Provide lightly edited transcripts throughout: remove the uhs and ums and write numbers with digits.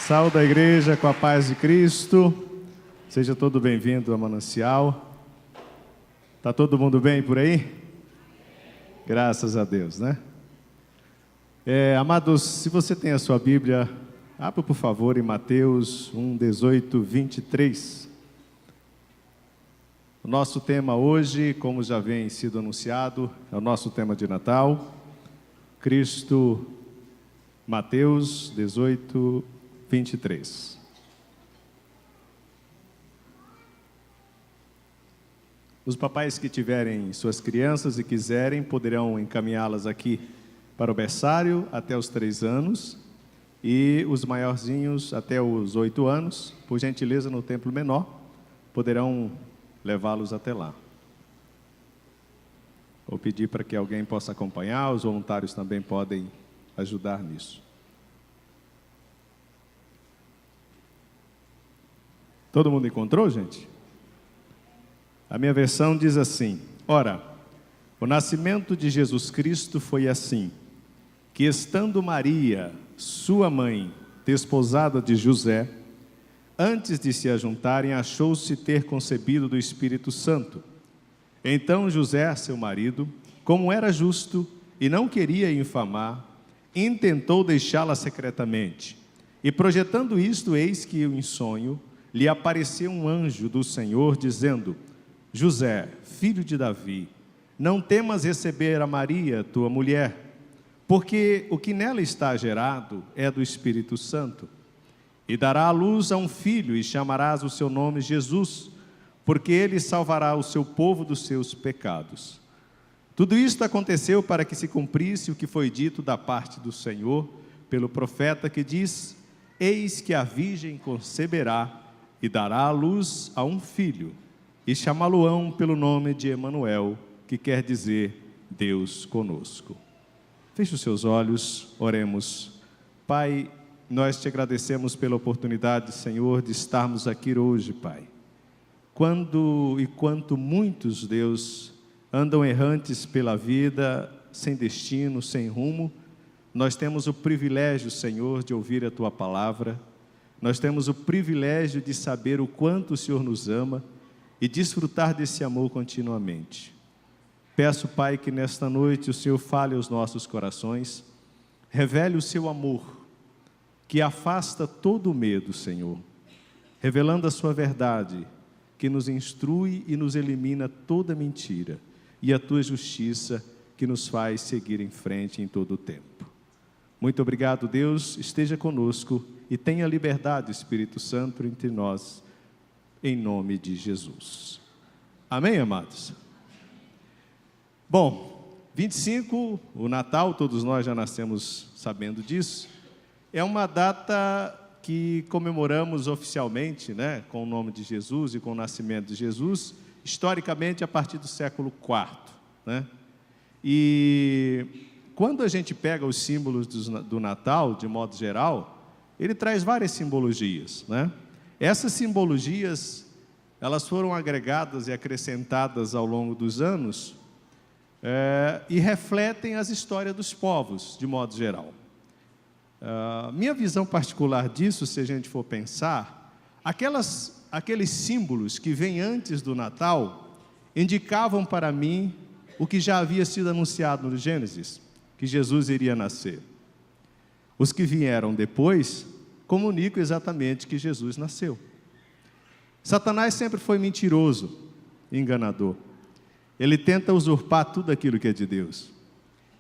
Saúde a igreja com a paz de Cristo. Seja todo bem-vindo ao Manancial. Tá todo mundo bem por aí? Graças a Deus, né? Amados, se você tem a sua Bíblia, abra por favor em Mateus 1, 18, 23. O nosso tema hoje, como já vem sido anunciado, é o nosso tema de Natal. Cristo, Mateus 18, 23. Os papais que tiverem suas crianças e quiserem, poderão encaminhá-las aqui para o berçário até os 3 anos e os maiorzinhos até os 8 anos, por gentileza no templo menor, poderão levá-los até lá. Vou pedir para que alguém possa acompanhar, os voluntários também podem ajudar nisso. Todo mundo encontrou, gente? A minha versão diz assim: ora, o nascimento de Jesus Cristo foi assim, que estando Maria, sua mãe, desposada de José, antes de se ajuntarem, achou-se ter concebido do Espírito Santo. Então José, seu marido, como era justo e não queria infamar, intentou deixá-la secretamente. E projetando isto, eis que em sonho lhe apareceu um anjo do Senhor, dizendo: José, filho de Davi, não temas receber a Maria, tua mulher, porque o que nela está gerado é do Espírito Santo. E dará à luz a um filho, e chamarás o seu nome Jesus, porque ele salvará o seu povo dos seus pecados. Tudo isto aconteceu para que se cumprisse o que foi dito da parte do Senhor, pelo profeta que diz: eis que a virgem conceberá, e dará à luz a um filho, e chamá-lo-ão pelo nome de Emanuel, que quer dizer Deus conosco. Feche os seus olhos, oremos. Pai, nós te agradecemos pela oportunidade, Senhor, de estarmos aqui hoje, Pai. Quanto muitos, Deus, andam errantes pela vida, sem destino, sem rumo, nós temos o privilégio, Senhor, de ouvir a Tua palavra. Nós temos o privilégio de saber o quanto o Senhor nos ama e desfrutar desse amor continuamente. Peço, Pai, que nesta noite o Senhor fale aos nossos corações, revele o seu amor, que afasta todo o medo, Senhor, revelando a sua verdade, que nos instrui e nos elimina toda mentira, e a tua justiça, que nos faz seguir em frente em todo o tempo. Muito obrigado, Deus, esteja conosco e tenha liberdade, Espírito Santo, entre nós, em nome de Jesus. Amém, amados? Bom, 25, o Natal, todos nós já nascemos sabendo disso, é uma data que comemoramos oficialmente, né, com o nome de Jesus e com o nascimento de Jesus, historicamente a partir do século IV, né? E quando a gente pega os símbolos do Natal, de modo geral, ele traz várias simbologias, né? Essas simbologias, elas foram agregadas e acrescentadas ao longo dos anos e refletem as histórias dos povos, de modo geral. Minha visão particular disso, se a gente for pensar, aqueles símbolos que vêm antes do Natal indicavam para mim o que já havia sido anunciado no Gênesis, que Jesus iria nascer. Os que vieram depois comunicam exatamente que Jesus nasceu. Satanás sempre foi mentiroso, enganador. Ele tenta usurpar tudo aquilo que é de Deus.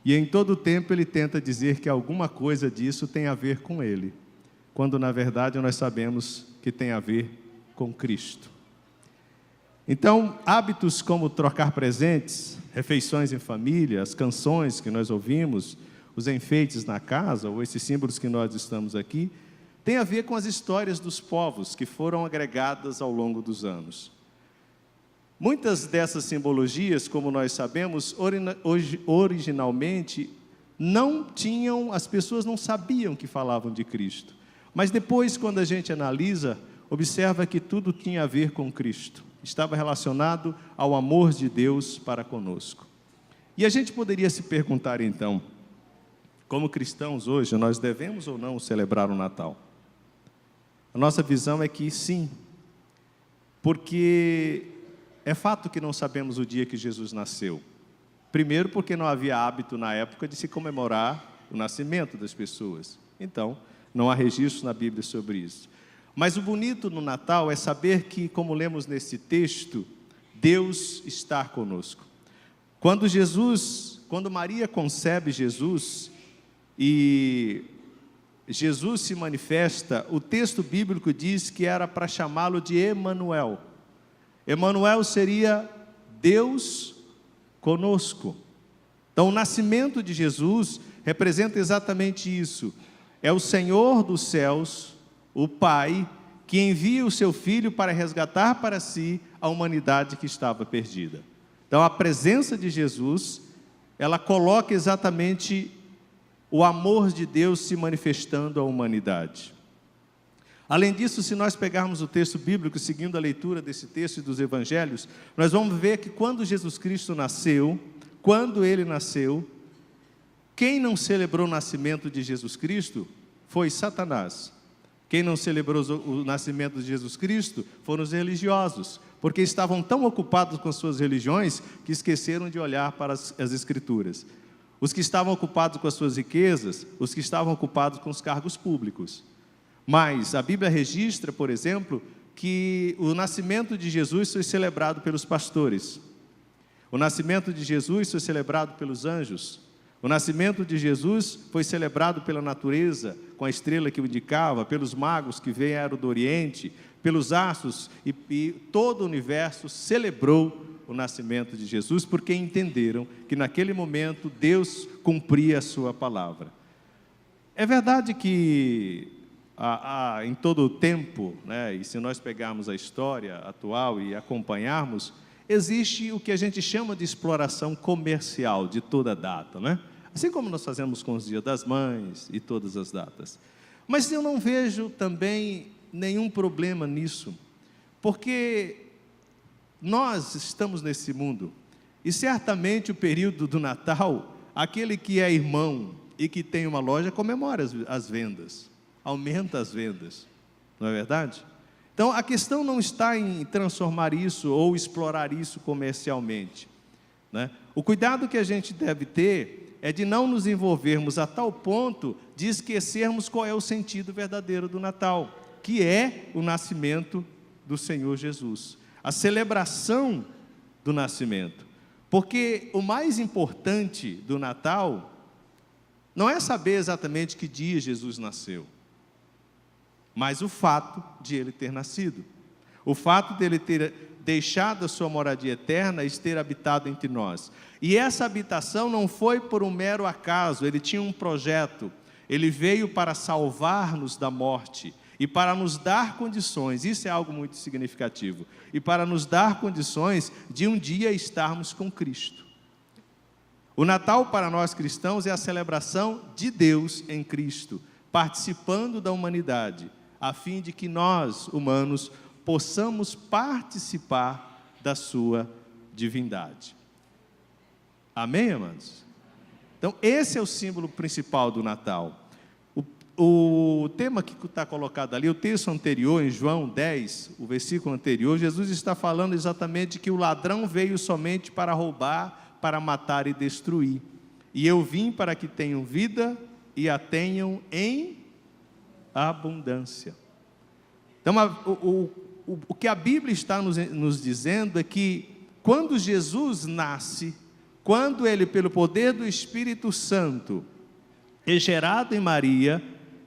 E em todo o tempo ele tenta dizer que alguma coisa disso tem a ver com ele, quando na verdade nós sabemos que tem a ver com Cristo. Então, hábitos como trocar presentes, refeições em família, as canções que nós ouvimos, os enfeites na casa, ou esses símbolos que nós estamos aqui, tem a ver com as histórias dos povos que foram agregadas ao longo dos anos. Muitas dessas simbologias, como nós sabemos, originalmente as pessoas não sabiam que falavam de Cristo. Mas depois, quando a gente analisa, observa que tudo tinha a ver com Cristo. Estava relacionado ao amor de Deus para conosco. E a gente poderia se perguntar então, como cristãos hoje, nós devemos ou não celebrar o Natal? A nossa visão é que sim, porque é fato que não sabemos o dia que Jesus nasceu. Primeiro, porque não havia hábito na época de se comemorar o nascimento das pessoas. Então, não há registro na Bíblia sobre isso. Mas o bonito no Natal é saber que, como lemos nesse texto, Deus está conosco. Quando Maria concebe Jesus e Jesus se manifesta, o texto bíblico diz que era para chamá-lo de Emanuel. Emanuel seria Deus conosco. Então, o nascimento de Jesus representa exatamente isso. É o Senhor dos céus, o Pai, que envia o seu Filho para resgatar para si a humanidade que estava perdida. Então, a presença de Jesus, ela coloca exatamente o amor de Deus se manifestando à humanidade. Além disso, se nós pegarmos o texto bíblico, seguindo a leitura desse texto e dos evangelhos, nós vamos ver que quando Jesus Cristo nasceu, quem não celebrou o nascimento de Jesus Cristo foi Satanás. Quem não celebrou o nascimento de Jesus Cristo foram os religiosos, porque estavam tão ocupados com suas religiões que esqueceram de olhar para as Escrituras. Os que estavam ocupados com as suas riquezas, os que estavam ocupados com os cargos públicos. Mas a Bíblia registra, por exemplo, que o nascimento de Jesus foi celebrado pelos pastores. O nascimento de Jesus foi celebrado pelos anjos. O nascimento de Jesus foi celebrado pela natureza, com a estrela que o indicava, pelos magos que vieram do Oriente, pelos astros, e todo o universo celebrou o nascimento de Jesus, porque entenderam que naquele momento Deus cumpria a sua palavra. É verdade que em todo o tempo, né, e se nós pegarmos a história atual e acompanharmos, existe o que a gente chama de exploração comercial de toda data, né? Assim como nós fazemos com os Dias das Mães e todas as datas. Mas eu não vejo também nenhum problema nisso, porque nós estamos nesse mundo, e certamente o período do Natal, aquele que é irmão e que tem uma loja comemora as vendas, aumenta as vendas, não é verdade? Então a questão não está em transformar isso ou explorar isso comercialmente, né? O cuidado que a gente deve ter é de não nos envolvermos a tal ponto de esquecermos qual é o sentido verdadeiro do Natal, que é o nascimento do Senhor Jesus, a celebração do nascimento. Porque o mais importante do Natal não é saber exatamente que dia Jesus nasceu, mas o fato de ele ter nascido, o fato de ele ter deixado a sua moradia eterna e ter habitado entre nós. E essa habitação não foi por um mero acaso, ele tinha um projeto, ele veio para salvar-nos da morte e para nos dar condições, isso é algo muito significativo, e para nos dar condições de um dia estarmos com Cristo. O Natal para nós cristãos é a celebração de Deus em Cristo, participando da humanidade, a fim de que nós, humanos, possamos participar da sua divindade. Amém, amados? Então, esse é o símbolo principal do Natal. O tema que está colocado ali, o texto anterior, em João 10, o versículo anterior, Jesus está falando exatamente que o ladrão veio somente para roubar, para matar e destruir. E eu vim para que tenham vida e a tenham em abundância. Então, o que a Bíblia está nos dizendo é que quando Jesus nasce, quando ele, pelo poder do Espírito Santo, é gerado em Maria,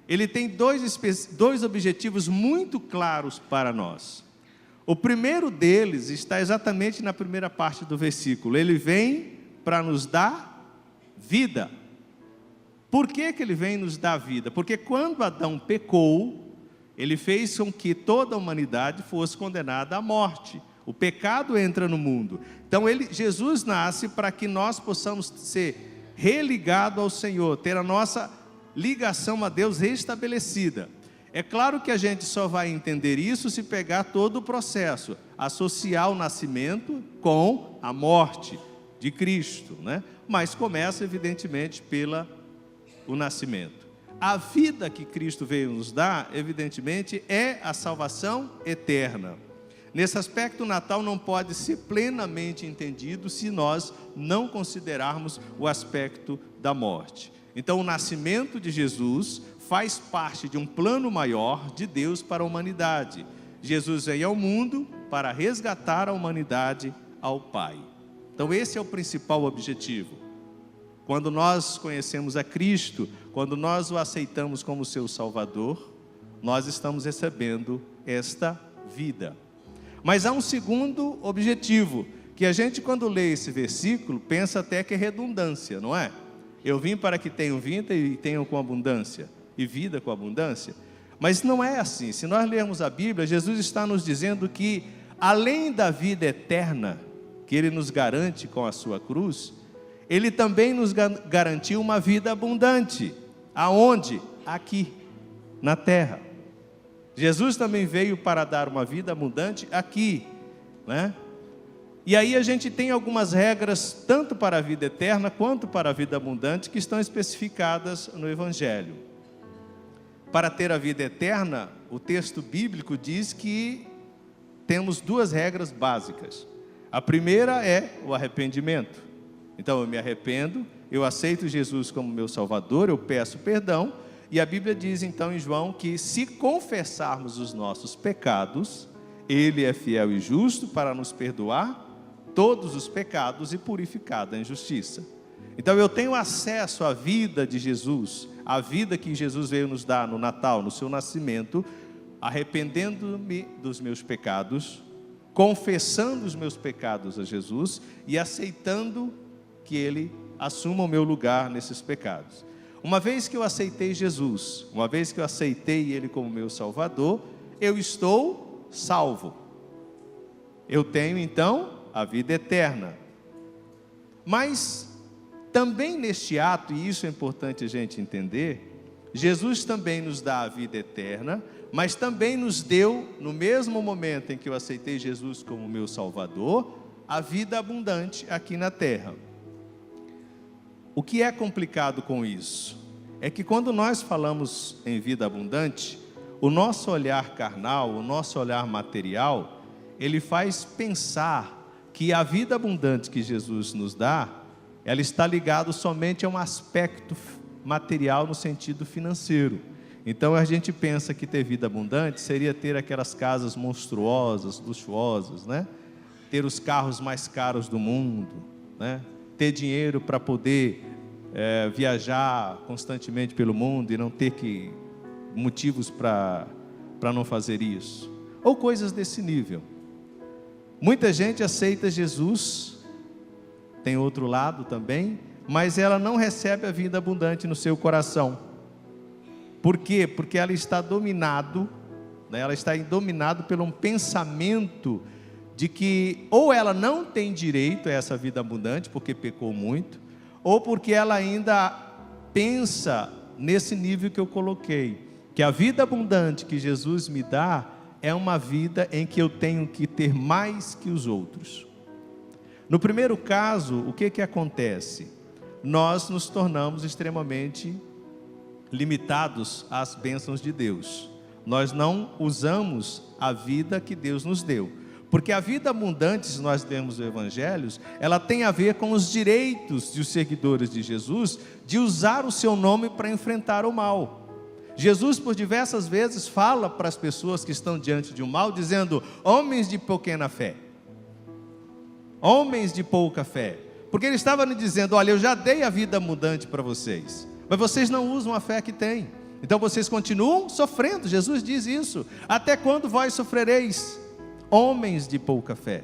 ele tem dois objetivos muito claros para nós. O primeiro deles está exatamente na primeira parte do versículo. Ele vem para nos dar vida. Por que ele vem nos dar vida? Porque quando Adão pecou, ele fez com que toda a humanidade fosse condenada à morte. O pecado entra no mundo. Então Jesus nasce para que nós possamos ser religados ao Senhor, ter a nossa ligação a Deus restabelecida. É claro que a gente só vai entender isso se pegar todo o processo, associar o nascimento com a morte de Cristo, né? Mas começa evidentemente pelo nascimento. a vida que Cristo veio nos dar, evidentemente, é a salvação eterna. Nesse aspecto, o Natal não pode ser plenamente entendido se nós não considerarmos o aspecto da morte. Então, o nascimento de Jesus faz parte de um plano maior de Deus para a humanidade. Jesus veio ao mundo para resgatar a humanidade ao Pai. Então, esse é o principal objetivo. Quando nós conhecemos a Cristo, quando nós o aceitamos como seu Salvador, nós estamos recebendo esta vida. Mas há um segundo objetivo, que a gente, quando lê esse versículo, pensa até que é redundância, não é? Eu vim para que tenham vida e tenham com abundância, e vida com abundância. Mas não é assim. Se nós lermos a Bíblia, Jesus está nos dizendo que, além da vida eterna, que Ele nos garante com a sua cruz, Ele também nos garantiu uma vida abundante. Aonde? Aqui, na terra. Jesus também veio para dar uma vida abundante aqui, né? E aí a gente tem algumas regras, tanto para a vida eterna, quanto para a vida abundante, que estão especificadas no Evangelho. Para ter a vida eterna, o texto bíblico diz que temos duas regras básicas. A primeira é o arrependimento. Então eu me arrependo, eu aceito Jesus como meu Salvador, eu peço perdão, e a Bíblia diz então em João que se confessarmos os nossos pecados, Ele é fiel e justo para nos perdoar todos os pecados e purificar da injustiça. Então eu tenho acesso à vida de Jesus, a vida que Jesus veio nos dar no Natal, no seu nascimento, arrependendo-me dos meus pecados, confessando os meus pecados a Jesus e aceitando que Ele assuma o meu lugar nesses pecados. Uma vez que eu aceitei Jesus, uma vez que eu aceitei Ele como meu Salvador, eu estou salvo. Eu tenho então a vida eterna. Mas também neste ato, e isso é importante a gente entender, Jesus também nos dá a vida eterna, mas também nos deu, no mesmo momento em que eu aceitei Jesus como meu Salvador, a vida abundante aqui na terra. O que é complicado com isso? É que quando nós falamos em vida abundante, o nosso olhar carnal, o nosso olhar material, ele faz pensar que a vida abundante que Jesus nos dá, ela está ligada somente a um aspecto material no sentido financeiro. Então a gente pensa que ter vida abundante seria ter aquelas casas monstruosas, luxuosas, né? Ter os carros mais caros do mundo, né? Ter dinheiro para poder viajar constantemente pelo mundo e não ter motivos para não fazer isso. Ou coisas desse nível. Muita gente aceita Jesus, tem outro lado também, mas ela não recebe a vida abundante no seu coração. Por quê? Porque ela está dominado, né? Ela está dominada por um pensamento de que ou ela não tem direito a essa vida abundante, porque pecou muito, ou porque ela ainda pensa nesse nível que eu coloquei, que a vida abundante que Jesus me dá é uma vida em que eu tenho que ter mais que os outros. No primeiro caso, o que acontece? Nós nos tornamos extremamente limitados às bênçãos de Deus. Nós não usamos a vida que Deus nos deu. Porque a vida abundante, se nós lermos os evangelhos, ela tem a ver com os direitos dos seguidores de Jesus, de usar o seu nome para enfrentar o mal. Jesus, por diversas vezes, fala para as pessoas que estão diante de um mal, dizendo: homens de pequena fé, homens de pouca fé. Porque ele estava lhe dizendo: olha, eu já dei a vida abundante para vocês, mas vocês não usam a fé que têm. Então vocês continuam sofrendo. Jesus diz isso: até quando vós sofrereis, homens de pouca fé?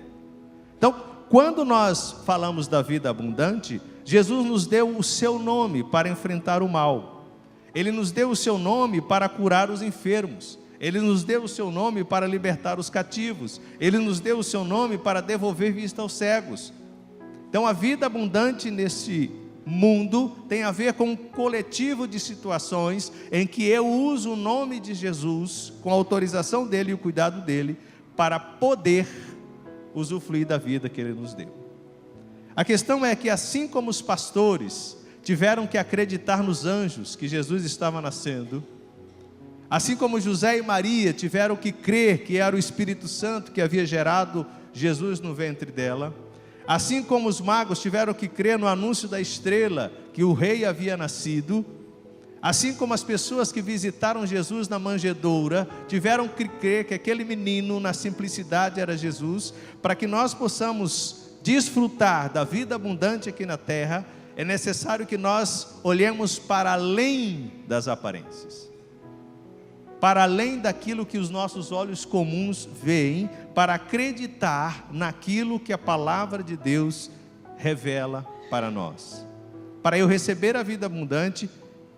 Então, quando nós falamos da vida abundante, Jesus nos deu o seu nome para enfrentar o mal. Ele nos deu o seu nome para curar os enfermos. Ele nos deu o seu nome para libertar os cativos. Ele nos deu o seu nome para devolver vista aos cegos. Então a vida abundante nesse mundo tem a ver com um coletivo de situações em que eu uso o nome de Jesus, com a autorização dele e o cuidado dele, para poder usufruir da vida que Ele nos deu. A questão é que, assim como os pastores tiveram que acreditar nos anjos que Jesus estava nascendo. Assim como José e Maria tiveram que crer que era o Espírito Santo que havia gerado Jesus no ventre dela. Assim como os magos tiveram que crer no anúncio da estrela que o rei havia nascido. Assim como as pessoas que visitaram Jesus na manjedoura tiveram que crer que aquele menino na simplicidade era Jesus, para que nós possamos desfrutar da vida abundante aqui na terra, é necessário que nós olhemos para além das aparências, para além daquilo que os nossos olhos comuns veem, para acreditar naquilo que a palavra de Deus revela para nós. Para eu receber a vida abundante,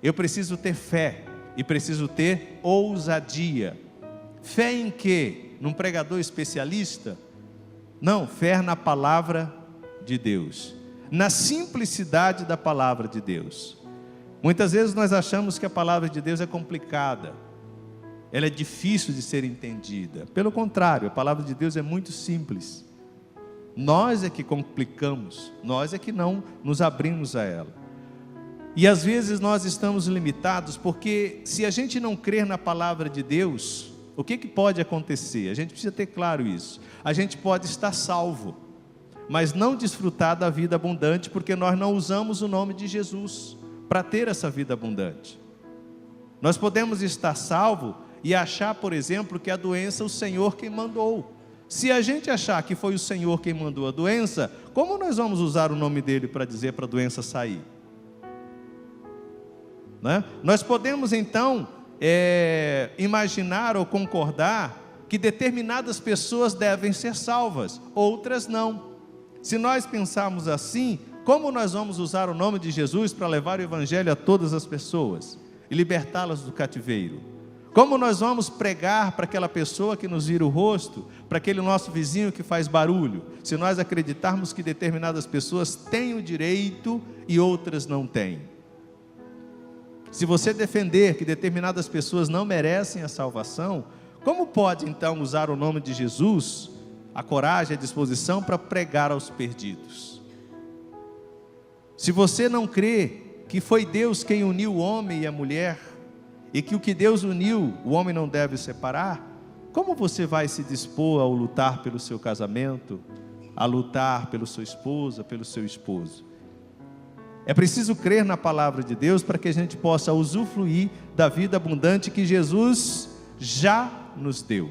eu preciso ter fé e preciso ter ousadia. Fé em quê? Num pregador especialista? Não, fé na palavra de Deus, na simplicidade da palavra de Deus. Muitas vezes nós achamos que a palavra de Deus é complicada, ela é difícil de ser entendida. Pelo contrário, a palavra de Deus é muito simples. Nós é que complicamos, nós é que não nos abrimos a ela. E às vezes nós estamos limitados, porque se a gente não crer na palavra de Deus, o que pode acontecer? A gente precisa ter claro isso. A gente pode estar salvo, mas não desfrutar da vida abundante, porque nós não usamos o nome de Jesus para ter essa vida abundante. Nós podemos estar salvo e achar, por exemplo, que a doença é o Senhor quem mandou. Se a gente achar que foi o Senhor quem mandou a doença, como nós vamos usar o nome dele para dizer para a doença sair? Né? Nós podemos então imaginar ou concordar que determinadas pessoas devem ser salvas, outras não. Se nós pensarmos assim, como nós vamos usar o nome de Jesus para levar o evangelho a todas as pessoas e libertá-las do cativeiro? Como nós vamos pregar para aquela pessoa que nos vira o rosto, para aquele nosso vizinho que faz barulho, se nós acreditarmos que determinadas pessoas têm o direito e outras não têm? Se você defender que determinadas pessoas não merecem a salvação, como pode então usar o nome de Jesus, a coragem e a disposição para pregar aos perdidos? Se você não crê que foi Deus quem uniu o homem e a mulher, e que o que Deus uniu, o homem não deve separar, como você vai se dispor a lutar pelo seu casamento, a lutar pela sua esposa, pelo seu esposo? É preciso crer na palavra de Deus para que a gente possa usufruir da vida abundante que Jesus já nos deu.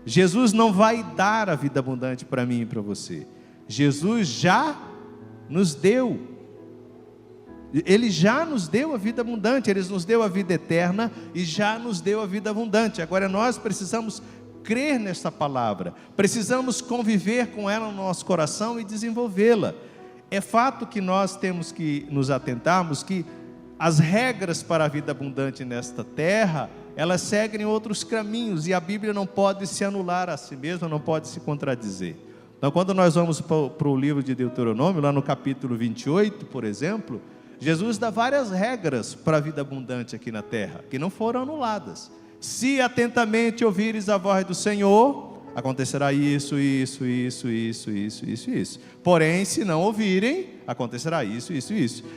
Jesus não vai dar a vida abundante para mim e para você. Jesus já nos deu. Ele já nos deu a vida abundante, Ele nos deu a vida eterna e já nos deu a vida abundante. Agora nós precisamos crer nessa palavra, precisamos conviver com ela no nosso coração e desenvolvê-la. É fato que nós temos que nos atentarmos que as regras para a vida abundante nesta terra, elas seguem outros caminhos, e a Bíblia não pode se anular a si mesma, não pode se contradizer. Então, quando nós vamos para o livro de Deuteronômio, lá no capítulo 28, por exemplo, Jesus dá várias regras para a vida abundante aqui na terra, que não foram anuladas. Se atentamente ouvires a voz do Senhor, acontecerá isso. Porém, se não ouvirem, acontecerá isso.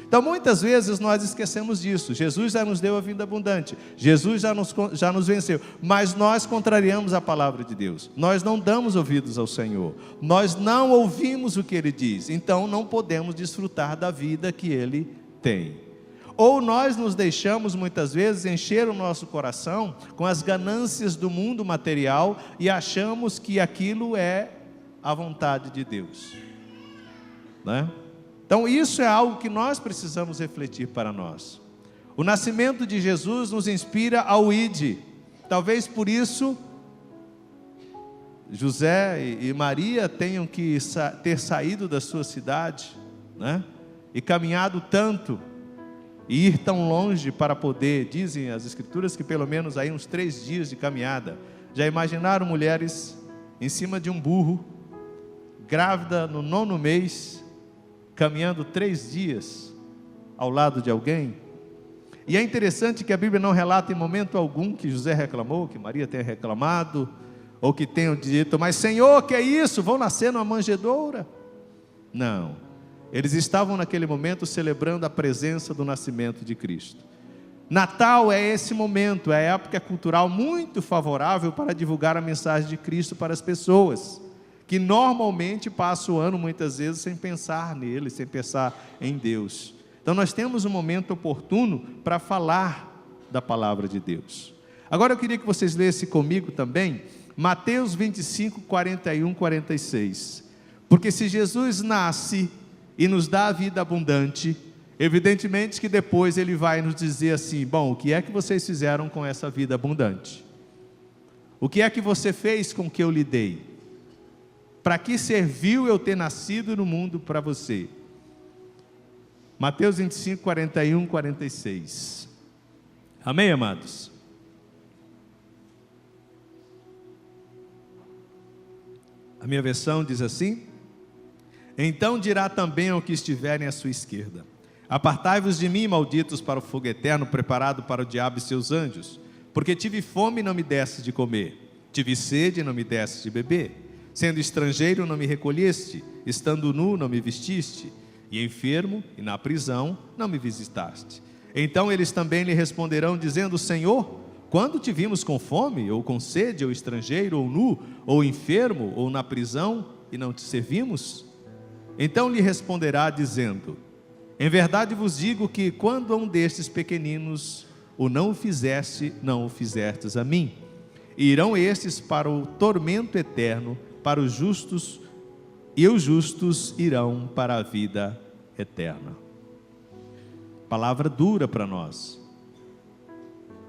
Então, muitas vezes nós esquecemos disso. Jesus já nos deu a vida abundante, Jesus já nos venceu, mas nós contrariamos a palavra de Deus. Nós não damos ouvidos ao Senhor, nós não ouvimos o que Ele diz, então não podemos desfrutar da vida que Ele tem. Ou nós nos deixamos muitas vezes encher o nosso coração com as ganâncias do mundo material e achamos que aquilo é a vontade de Deus, né? Então isso é algo que nós precisamos refletir para nós. O nascimento de Jesus nos inspira ao ide. Talvez por isso José e Maria tenham que ter saído da sua cidade, né? E caminhado tanto e ir tão longe para poder, dizem as escrituras que pelo menos aí uns 3 dias de caminhada. Já imaginaram mulheres em cima de um burro, grávida no 9º mês, caminhando 3 dias ao lado de alguém? E é interessante que a Bíblia não relata em momento algum que José reclamou, que Maria tenha reclamado, ou que tenham dito, mas Senhor, que é isso? Vão nascer numa manjedoura? Não. Eles estavam naquele momento celebrando a presença do nascimento de Cristo. Natal é esse momento, é a época cultural muito favorável para divulgar a mensagem de Cristo para as pessoas, que normalmente passam o ano muitas vezes sem pensar nele, sem pensar em Deus. Então nós temos um momento oportuno para falar da palavra de Deus. Agora eu queria que vocês lessem comigo também Mateus 25, 41, 46. Porque se Jesus nasce e nos dá a vida abundante, evidentemente que depois ele vai nos dizer assim: bom, o que é que vocês fizeram com essa vida abundante? O que é que você fez com o que eu lhe dei? Para que serviu eu ter nascido no mundo para você? Mateus 25, 41, 46. Amém, amados? A minha versão diz assim: então dirá também ao que estiverem à sua esquerda: apartai-vos de mim, malditos, para o fogo eterno, preparado para o diabo e seus anjos. Porque tive fome e não me deste de comer, tive sede e não me deste de beber, sendo estrangeiro não me recolheste, estando nu não me vestiste, e enfermo e na prisão não me visitaste. Então eles também lhe responderão, dizendo: Senhor, quando te vimos com fome, ou com sede, ou estrangeiro, ou nu, ou enfermo, ou na prisão, e não te servimos? Então lhe responderá, dizendo: em verdade vos digo que, quando a um destes pequeninos o não fizeste, não o fizestes a mim. E irão estes para o tormento eterno, para os justos, e os justos irão para a vida eterna. Palavra dura para nós.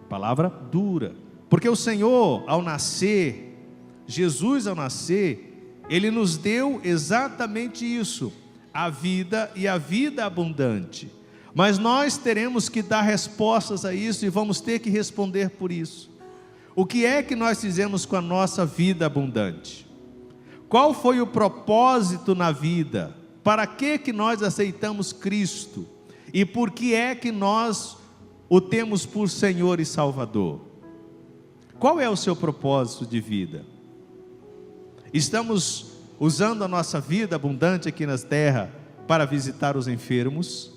Palavra dura. Porque o Senhor, ao nascer, Jesus ao nascer, Ele nos deu exatamente isso, a vida e a vida abundante. Mas nós teremos que dar respostas a isso e vamos ter que responder por isso. O que é que nós fizemos com a nossa vida abundante? Qual foi o propósito na vida? Para que nós aceitamos Cristo? E por que é que nós o temos por Senhor e Salvador? Qual é o seu propósito de vida? Estamos usando a nossa vida abundante aqui na terra para visitar os enfermos?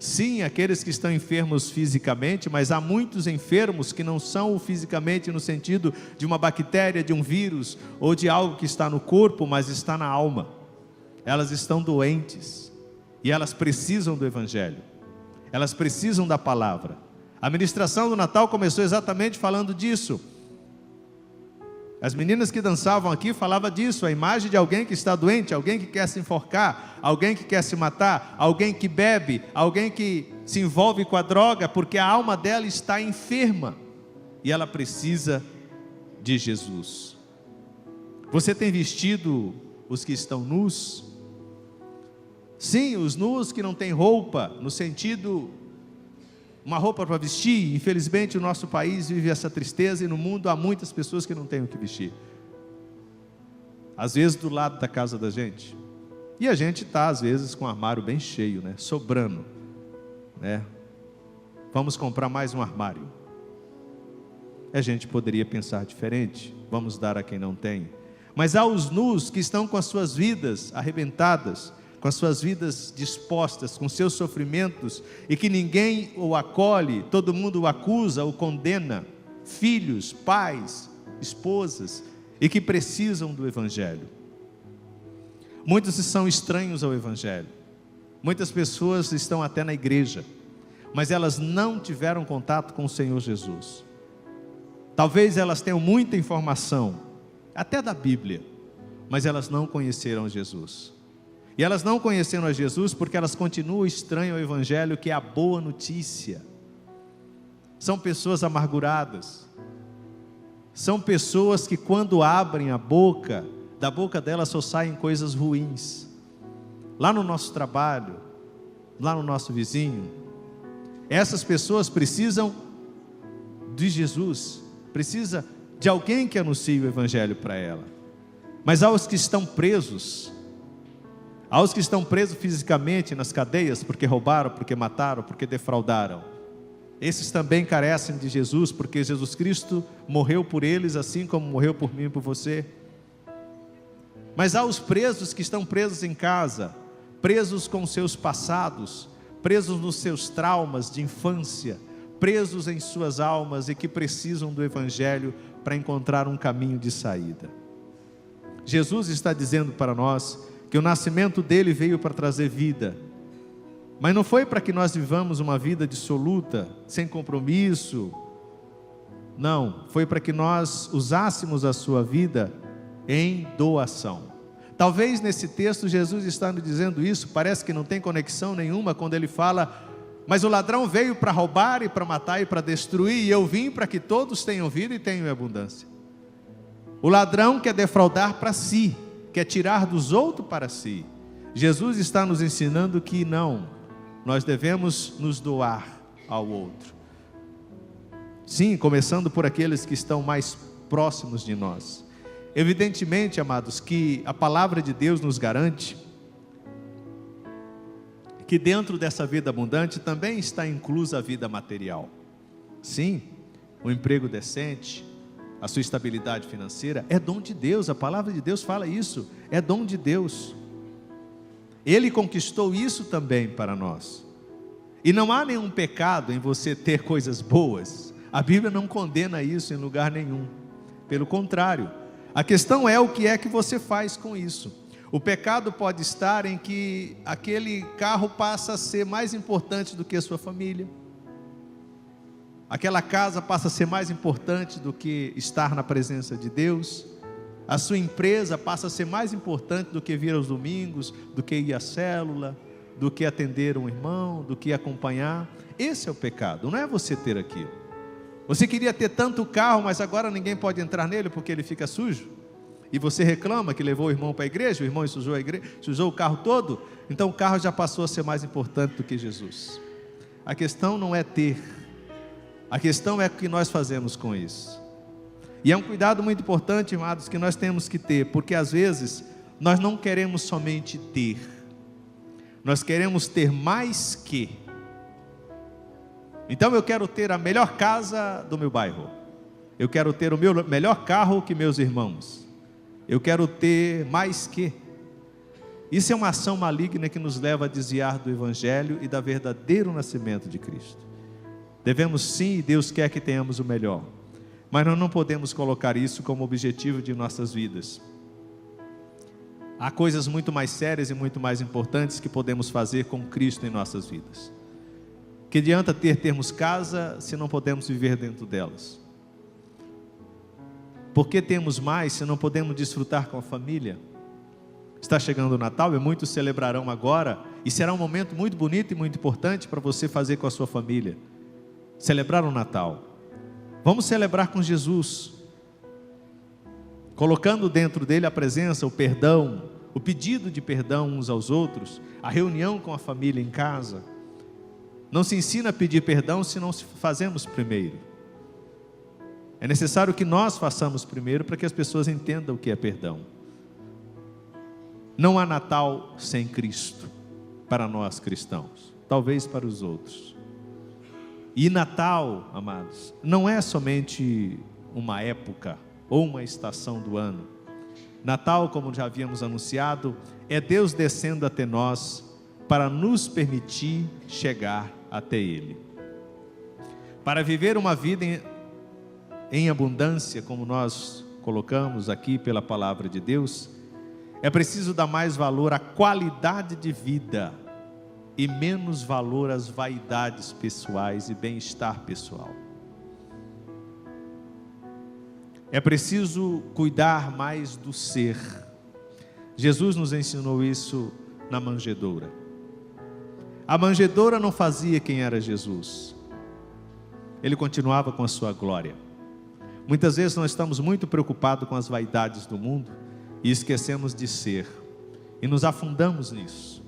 Sim, aqueles que estão enfermos fisicamente, mas há muitos enfermos que não são fisicamente no sentido de uma bactéria, de um vírus ou de algo que está no corpo, mas está na alma. Elas estão doentes e elas precisam do Evangelho, elas precisam da palavra. A ministração do Natal começou exatamente falando disso. As meninas que dançavam aqui falavam disso, a imagem de alguém que está doente, alguém que quer se enforcar, alguém que quer se matar, alguém que bebe, alguém que se envolve com a droga, porque a alma dela está enferma e ela precisa de Jesus. Você tem vestido os que estão nus? Sim, os nus que não têm roupa, no sentido, uma roupa para vestir. Infelizmente o nosso país vive essa tristeza e no mundo há muitas pessoas que não têm o que vestir. Às vezes do lado da casa da gente. E a gente está às vezes com o armário bem cheio, né? Sobrando, né? Vamos comprar mais um armário. A gente poderia pensar diferente. Vamos dar a quem não tem. Mas há os nus que estão com as suas vidas arrebentadas, com as suas vidas dispostas, com seus sofrimentos, e que ninguém o acolhe, todo mundo o acusa, o condena, filhos, pais, esposas, e que precisam do Evangelho. Muitos são estranhos ao Evangelho, muitas pessoas estão até na igreja, mas elas não tiveram contato com o Senhor Jesus. Talvez elas tenham muita informação, até da Bíblia, mas elas não conheceram Jesus. E elas não conheceram a Jesus porque elas continuam estranhas ao Evangelho, que é a boa notícia. São pessoas amarguradas. São pessoas que, quando abrem a boca, da boca delas só saem coisas ruins. Lá no nosso trabalho, lá no nosso vizinho, essas pessoas precisam de Jesus, precisa de alguém que anuncie o Evangelho para ela. Mas aos que estão presos, aos que estão presos fisicamente nas cadeias, porque roubaram, porque mataram, porque defraudaram, esses também carecem de Jesus, porque Jesus Cristo morreu por eles, assim como morreu por mim e por você. Mas há os presos que estão presos em casa, presos com seus passados, presos nos seus traumas de infância, presos em suas almas e que precisam do Evangelho para encontrar um caminho de saída. Jesus está dizendo para nós que o nascimento dele veio para trazer vida, mas não foi para que nós vivamos uma vida dissoluta, sem compromisso. Não, foi para que nós usássemos a sua vida em doação. Talvez nesse texto Jesus está nos dizendo isso, parece que não tem conexão nenhuma quando ele fala: mas o ladrão veio para roubar e para matar e para destruir, e eu vim para que todos tenham vida e tenham em abundância. O ladrão quer defraudar para si, quer tirar dos outros para si. Jesus está nos ensinando que não, nós devemos nos doar ao outro. Sim, começando por aqueles que estão mais próximos de nós. Evidentemente, amados, que a palavra de Deus nos garante que dentro dessa vida abundante também está inclusa a vida material. Sim, o emprego decente, a sua estabilidade financeira é dom de Deus. A palavra de Deus fala isso, é dom de Deus. Ele conquistou isso também para nós. E não há nenhum pecado em você ter coisas boas. A Bíblia não condena isso em lugar nenhum. Pelo contrário, a questão é o que é que você faz com isso. O pecado pode estar em que aquele carro passa a ser mais importante do que a sua família. Aquela casa passa a ser mais importante do que estar na presença de Deus. A sua empresa passa a ser mais importante do que vir aos domingos, do que ir à célula, do que atender um irmão, do que acompanhar. Esse é o pecado, não é você ter aquilo. Você queria ter tanto carro, mas agora ninguém pode entrar nele porque ele fica sujo. E você reclama que levou o irmão para a igreja, o irmão sujou a igreja, sujou o carro todo. Então o carro já passou a ser mais importante do que Jesus. A questão não é ter, a questão é o que nós fazemos com isso. E é um cuidado muito importante, amados, que nós temos que ter, porque às vezes nós não queremos somente ter, nós queremos ter mais que. Então eu quero ter a melhor casa do meu bairro, eu quero ter o meu melhor carro que meus irmãos, eu quero ter mais que. Isso é uma ação maligna que nos leva a desviar do Evangelho e da verdadeiro nascimento de Cristo. Devemos sim, e Deus quer que tenhamos o melhor, mas nós não podemos colocar isso como objetivo de nossas vidas. Há coisas muito mais sérias e muito mais importantes que podemos fazer com Cristo em nossas vidas. Que adianta termos casa se não podemos viver dentro delas? Por que temos mais se não podemos desfrutar com a família? Está chegando o Natal e muitos celebrarão agora, e será um momento muito bonito e muito importante para você fazer com a sua família. Celebrar o Natal. Vamos celebrar com Jesus, colocando dentro dele a presença, o perdão, o pedido de perdão uns aos outros, a reunião com a família em casa. Não se ensina a pedir perdão se não fazemos primeiro. É necessário que nós façamos primeiro para que as pessoas entendam o que é perdão. Não há Natal sem Cristo para nós cristãos, talvez para os outros. E Natal, amados, não é somente uma época ou uma estação do ano. Natal, como já havíamos anunciado, é Deus descendo até nós para nos permitir chegar até Ele. Para viver uma vida em abundância, como nós colocamos aqui pela palavra de Deus, é preciso dar mais valor à qualidade de vida e menos valor às vaidades pessoais e bem-estar pessoal. É preciso cuidar mais do ser. Jesus nos ensinou isso na manjedoura. A manjedoura não fazia quem era Jesus. Ele continuava com a sua glória. Muitas vezes nós estamos muito preocupados com as vaidades do mundo e esquecemos de ser. E nos afundamos nisso.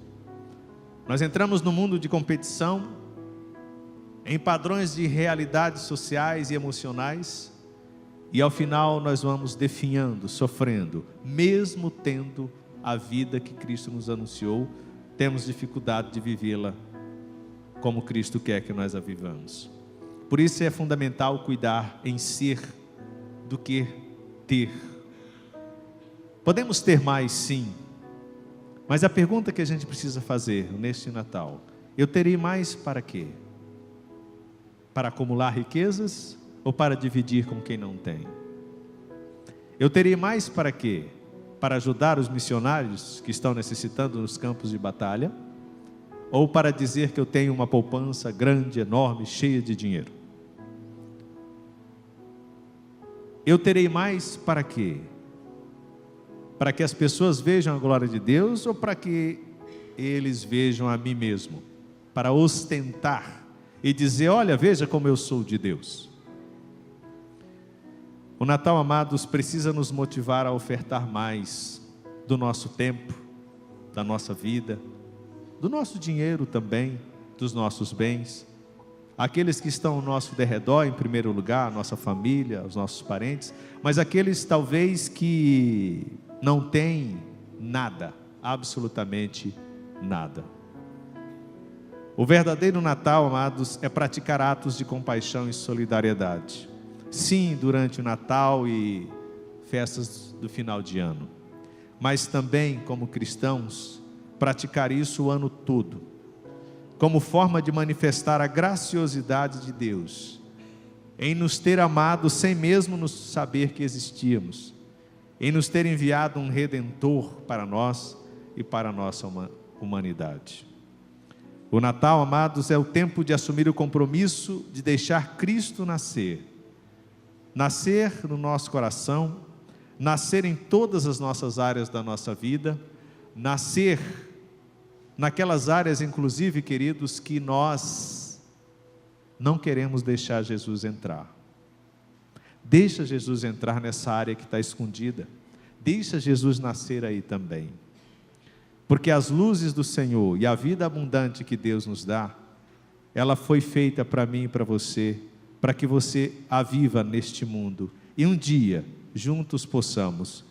Nós entramos no mundo de competição, em padrões de realidades sociais e emocionais, e ao final nós vamos definhando, sofrendo, mesmo tendo a vida que Cristo nos anunciou, temos dificuldade de vivê-la como Cristo quer que nós a vivamos. Por isso é fundamental cuidar em ser do que ter. Podemos ter mais, sim, Mas a pergunta que a gente precisa fazer neste Natal: eu terei mais para quê? Para acumular riquezas ou para dividir com quem não tem? Eu terei mais para quê? Para ajudar os missionários que estão necessitando nos campos de batalha? Ou para dizer que eu tenho uma poupança grande, enorme, cheia de dinheiro? Eu terei mais para quê? Para que as pessoas vejam a glória de Deus ou para que eles vejam a mim mesmo? Para ostentar e dizer: olha, veja como eu sou de Deus. O Natal, amados, precisa nos motivar a ofertar mais do nosso tempo, da nossa vida, do nosso dinheiro também, dos nossos bens. Aqueles que estão ao nosso derredor, em primeiro lugar, a nossa família, os nossos parentes, mas aqueles talvez que não têm nada, absolutamente nada. O verdadeiro Natal, amados, é praticar atos de compaixão e solidariedade. Sim, durante o Natal e festas do final de ano, mas também, como cristãos, praticar isso o ano todo, como forma de manifestar a graciosidade de Deus, em nos ter amado sem mesmo nos saber que existíamos, em nos ter enviado um Redentor para nós e para a nossa humanidade. O Natal, amados, é o tempo de assumir o compromisso de deixar Cristo nascer no nosso coração, nascer em todas as nossas áreas da nossa vida, nascer naquelas áreas, inclusive, queridos, que nós não queremos deixar Jesus entrar. Deixa Jesus entrar nessa área que está escondida, deixa Jesus nascer aí também, porque as luzes do Senhor e a vida abundante que Deus nos dá, ela foi feita para mim e para você, para que você a viva neste mundo, e um dia, juntos possamos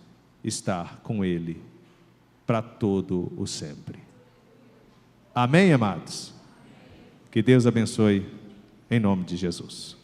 estar com Ele, para todo o sempre. Amém, amados? Que Deus abençoe, em nome de Jesus.